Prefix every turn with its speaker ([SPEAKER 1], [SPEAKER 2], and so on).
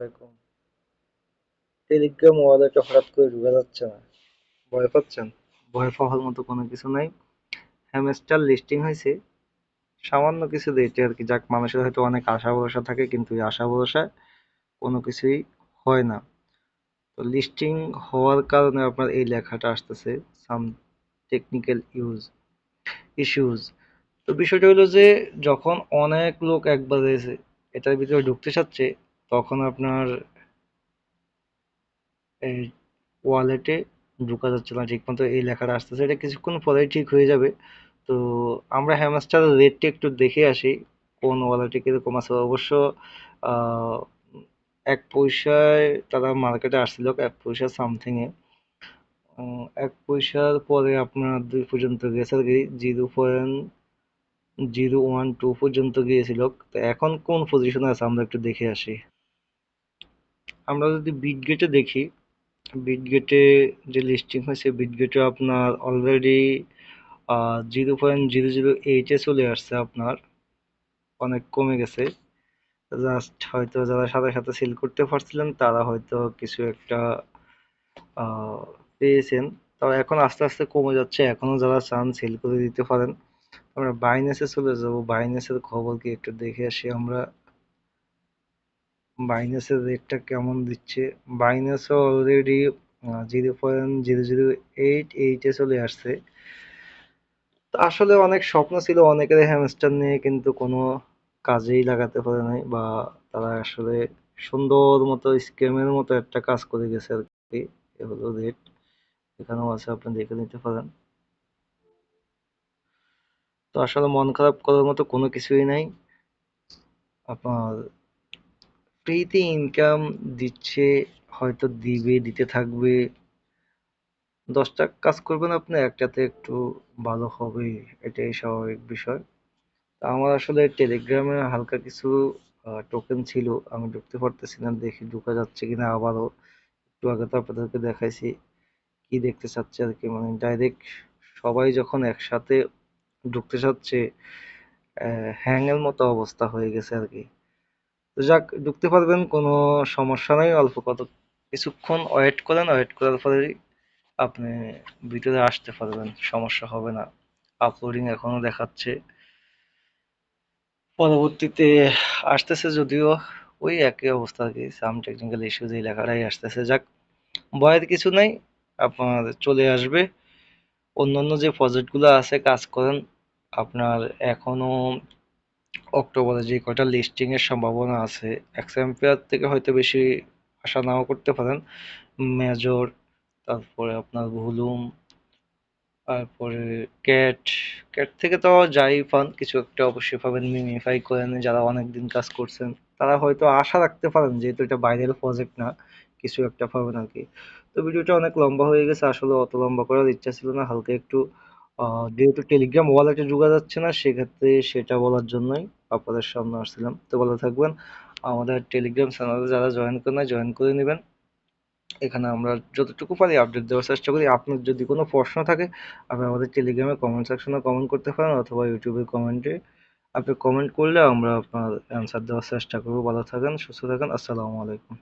[SPEAKER 1] এরকম টেলিগ্রাম ওয়ালেটে হঠাৎ করে ঢোকা যাচ্ছে না, ভয় পাচ্ছেন? ভয় পাওয়ার মতো কোনো কিছু নাই। হ্যামস্টার লিস্টিং হয়েছে সামান্য কিছু রেটে আর কি, যাক মানুষের হয়তো অনেক আশা ভরসা থাকে কিন্তু এই আশা ভরসায় কোনো কিছুই হয় না। তো লিস্টিং হওয়ার কারণে আপনার এই লেখাটা আসতেছে সাম টেকনিক্যাল ইস্যুজ। তো বিষয়টা হলো যে যখন অনেক লোক একবারে এটার ভিতরে ঢুকতে চাচ্ছে, তখন আপনার এই ওয়ালেটে ঢোকা যাচ্ছে না ঠিক মতো, এই লেখাটা আসতেছে, এটা কিছুক্ষণ পরেই ঠিক হয়ে যাবে। তো আমরা হ্যামস্টার রেটটা একটু দেখে আসি কোন ওয়ালেটে কিরকম আছে। অবশ্য আহ, 1 পয়সায় তারা মার্কেটে আসছিল, 1 পয়সা সামথিং এ। 1 পয়সার পরে আপনার 2 পর্যন্ত গেছে আর কি, 0.012 পর্যন্ত গিয়েছিল। তো এখন কোন পজিশনে আছে আমরা একটু দেখে আসি। আমরা যদি বিটগেটে দেখি, বিটগেটে যে লিস্টিং হয়েছে, বিটগেটে আপনার অলরেডি 0.008-এ চলে আসছে আপনার, অনেক কমে গেছে। জাস্ট হয়তো যারা সাথে সাথে সেল করতে পারছিলেন তারা হয়তো কিছু একটা আহ, পেয়েছেন। তবে এখন আস্তে আস্তে কমে যাচ্ছে, এখনো যারা চান সেল করে দিতে পারেন। আমরা বাইন্যান্সে চলে যাব, বাইন্যান্সের খবর কি একটু দেখে আসি আমরা। বাইন্যান্সের রেটটা কেমন দিচ্ছে। বাইন্যান্সও অলরেডি 0.008-এ চলে আসছে। তো আসলে অনেক স্বপ্ন ছিল অনেকের হ্যামস্টার নিয়ে, কিন্তু কোনো কাজেই লাগাতে পারে নাই, বা তারা আসলে সুন্দর মতো স্ক্যামের মতো একটা কাজ করে গেছে আর কি। এ হলো রেট, এখানেও আছে, আপনি দেখে নিতে পারেন। তো আসলে মন খারাপ করার মতো কোনো কিছুই নাই। আপনার ফ্রিতে ইনকাম দিচ্ছে, হয়তো দিবে, দিতে থাকবে। 10টা কাজ করবেন আপনি, একটাতে একটু ভালো হবে, এটাই স্বাভাবিক বিষয়। তা আমার আসলে টেলিগ্রামে হালকা কিছু টোকেন ছিল, আমি ঢুকতে পারতেছি না, দেখি ঢুকা যাচ্ছে কিনা আবারও। একটু আগে তো আপনাদেরকে দেখাইছি কি দেখতে চাচ্ছে আর কি, মানে ডাইরেক্ট সবাই যখন একসাথে ঢুকতে চাচ্ছে, হ্যাং এর মতো অবস্থা হয়ে গেছে আর কি। তো যাক, ঢুকতে পারবেন, কোনো সমস্যা নাই। অল্প কত কিছুক্ষণ ওয়েট করেন, ওয়েট করার পরে আপনি ভিতরে আসতে পারবেন, সমস্যা হবে না। আপলোডিং এখনো দেখাচ্ছে, পরবর্তীতে আসতেছে যদিও ওই একই অবস্থা আর কি, সাম টেকনিক্যাল ইস্যুজ এই লেখাটাই আসতেছে। যাক, ভয়ের কিছু নাই, আপনার চলে আসবে। অন্যান্য যে প্রজেক্টগুলো আছে কাজ করেন আপনার, এখনো অক্টোবরে যে কয়টা লিস্টিং এর সম্ভাবনা আছে, এক্সাম্পিয়ার থেকে হয়তো বেশি আশা নাও করতে পারেন। মেজর, তারপরে আপনার ভুলুম, তারপরে ক্যাট, ক্যাট থেকে তো যাই পান কিছু একটা অবশ্যই পাবেন। মিমিফাই করেন যারা অনেকদিন কাজ করছেন, তারা হয়তো আশা রাখতে পারেন, যেহেতু এটা বাইরের প্রজেক্ট না, কিছু একটা পাবেন আর কি। তো ভিডিওটা অনেক লম্বা হয়ে গেছে, আসলে অত লম্বা করার ইচ্ছা ছিল না, হালকা একটু যেহেতু টেলিগ্রাম ওয়ালেটে ঢোকা যাচ্ছে না, সেক্ষেত্রে সেটা বলার জন্যই আপনাদের সামনে আসছিলাম। তো ভালো থাকবেন। আমাদের টেলিগ্রাম চ্যানেলে যারা জয়েন করেন নাই, জয়েন করে নেবেন। এখানে আমরা যতটুকু পারি আপডেট দেওয়ার চেষ্টা করি। আপনার যদি কোনো প্রশ্ন থাকে, আপনি আমাদের টেলিগ্রামে কমেন্ট সেকশনে কমেন্ট করতে পারেন, অথবা ইউটিউবের কমেন্টে আপনি কমেন্ট করলে আমরা আপনার অ্যান্সার দেওয়ার চেষ্টা করবো। ভালো থাকেন, সুস্থ থাকেন, আসসালামু আলাইকুম।